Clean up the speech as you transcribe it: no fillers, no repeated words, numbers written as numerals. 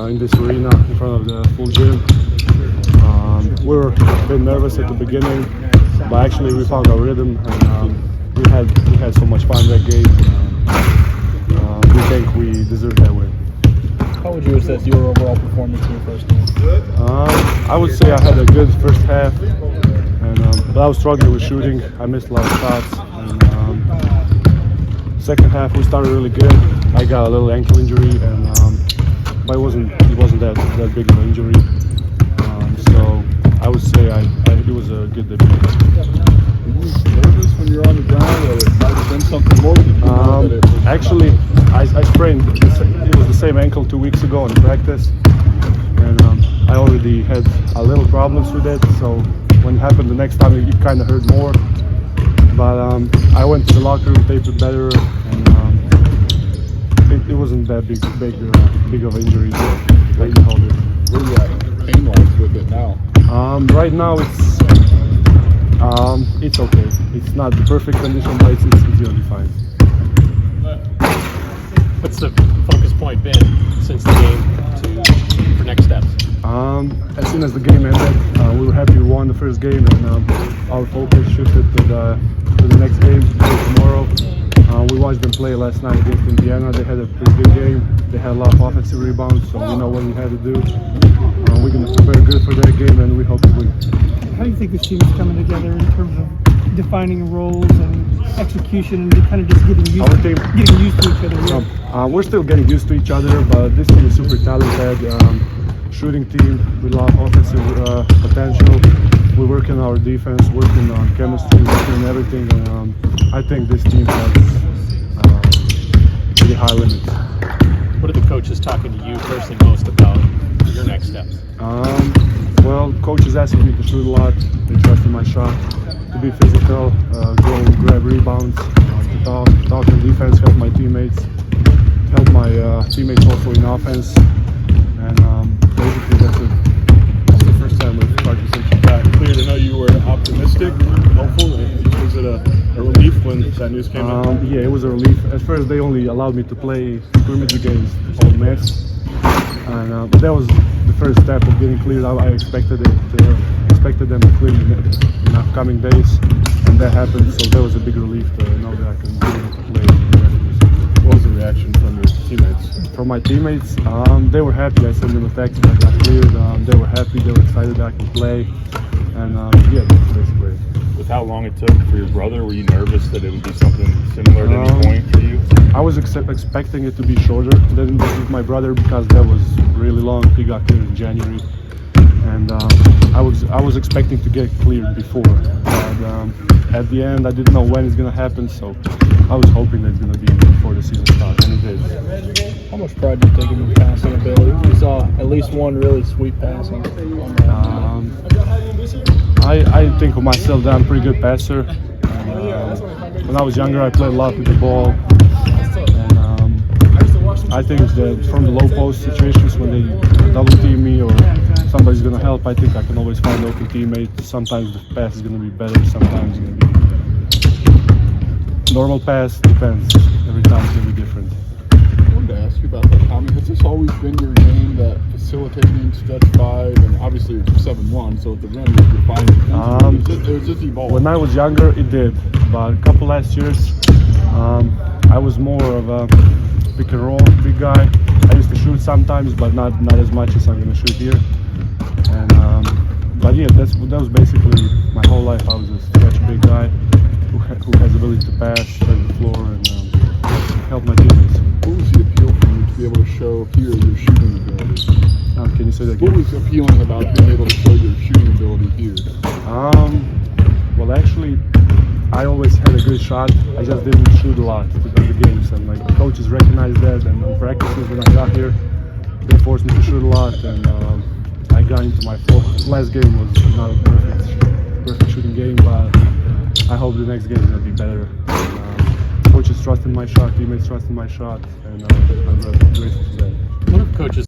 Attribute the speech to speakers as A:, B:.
A: in this arena in front of the full gym. We were a bit nervous at the beginning, but actually we found our rhythm, and we had so much fun that game. We think we deserve that win.
B: How would you assess your overall performance in your first game?
A: I would say I had a good first half, but I was struggling with shooting. I missed a lot of shots. And second half we started really good. I got a little ankle injury, but it wasn't that big of an injury. So I would say it was a good debut.
C: Were you nervous when you're on the ground, or it might have been something more?
A: Actually, I sprained. It was the same ankle 2 weeks ago in practice, and I already had a little problems with it. So when it happened the next time, it kind of hurt more. But I went to the locker room, taped it better, and it wasn't that big of an injury. So I can hold it.
C: Where are you at pain-wise with it now?
A: Right now it's okay. It's not the perfect condition, but it's gonna be fine.
D: What's the focus point been since the game for next steps?
A: As soon as the game ended, we were happy we won the first game, and our focus shifted to the next game tomorrow. We watched them play last night against Indiana. They had a pretty good game. They had a lot of offensive rebounds, so we know what we had to do. We're going to prepare good for that game, and we hope to win.
E: How do you think this team is coming together in terms of defining roles and execution, and kind of just getting used to each other?
A: We're still getting used to each other, but this team is super talented. Shooting team with a lot of offensive potential. We're working on our defense, working on chemistry, working on everything, and I think this team has pretty high limits.
D: What are the coaches talking to you personally most about your next steps?
A: Well, coach is asking me to shoot a lot. They trust in my shot, to be physical, go grab rebounds, to talk on defense, help my teammates, help my teammates also in offense, and basically that's it.
C: That's the first time we've talked since you got cleared. I know you were optimistic, hopeful. Was it a relief when that news came out?
A: Yeah, it was a relief. At first, they only allowed me to play scrimmage games Ole Miss, and but that was the first step of getting cleared. I expected them to clear me in upcoming days, and that happened. So that was a big relief to know that I can play.
C: What was the reaction from your teammates?
A: From my teammates, they were happy. I sent them a text that I got cleared. They were happy. They were excited that I could play, and yeah, that's basically it.
F: With how long it took for your brother, were you nervous that it would be something similar at any point for you?
A: I was expecting it to be shorter than with my brother because that was really long. He got cleared in January, and I was expecting to get cleared before. But at the end, I didn't know when it's gonna happen, so I was hoping that it's gonna be before the season starts, and it did.
B: How much pride do you take in your passing ability? We saw at least one really sweet pass on
A: I think of myself that I'm a pretty good passer. And, when I was younger, I played a lot with the ball. And I think that from the low post situations when they double team me or somebody's going to help, I think I can always find open teammates. Sometimes the pass is going to be better, sometimes it's going to be normal pass. Depends. Every time it's going to be different.
C: I wanted to ask you about that, Tommy. Has this always been your game, that facilitating stretch five, and obviously it's 7-1, so at the rim you're finding it was just evolved?
A: When I was younger, it did, but a couple last years, I was more of a pick and roll big guy. I used to shoot sometimes, but not as much as I'm going to shoot here. And but yeah, that was basically my whole life. I was a stretch big guy who has the ability to pass, spread the floor, and help my teammates.
C: What was the appeal for you to be able to show here your shooting ability?
A: Can you say that again?
C: What was appealing about being able to show your shooting ability here?
A: Well, actually, I always had a good shot. I just didn't shoot a lot in the games, and like the coaches recognized that. And in practices when I got here, they forced me to shoot a lot, and I got into my last game was not a perfect shooting game, but I hope the next game is gonna be better. Coaches trust in my shot, teammates trust in my shot, and I'm grateful for that.
D: What have coaches